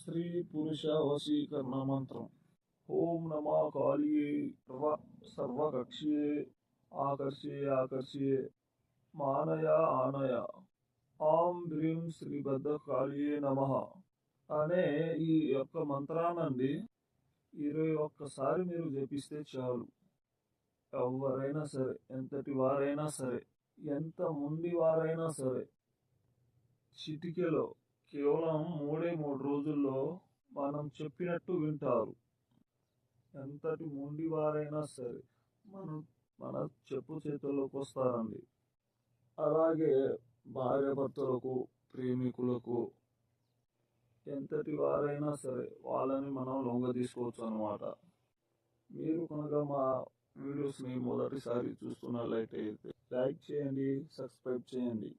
స్త్రీ పురుష వశీకరణ మంత్రం. ఓం నమో కాళియే సర్వకక్ష్యే ఆకర్షే ఆకర్షే మానయ ఆనయ ఆం హ్రీం శ్రీ భద్రకాళియే నమః అనే ఈ యొక్క మంత్రానండి 21 మీరు జపిస్తే చాలు. ఎవరైనా సరే, ఎంతటి వారైనా సరే, ఎంత ముండి వారైనా సరే, చిటికెలో కేవలం 3 రోజుల్లో మనం చెప్పినట్టు వింటారు. ఎంతటి మొండి వారైనా సరే మన చెప్పు చేతుల్లోకి వస్తారండి. అలాగే భార్యాభర్తలకు, ప్రేమికులకు, ఎంతటి వారైనా సరే వాళ్ళని మనం లొంగ తీసుకోవచ్చు అన్నమాట. మీరు కనుక మా వీడియోస్ని మొదటిసారి చూస్తున్నట్లయితే లైక్ చేయండి, సబ్స్క్రైబ్ చేయండి.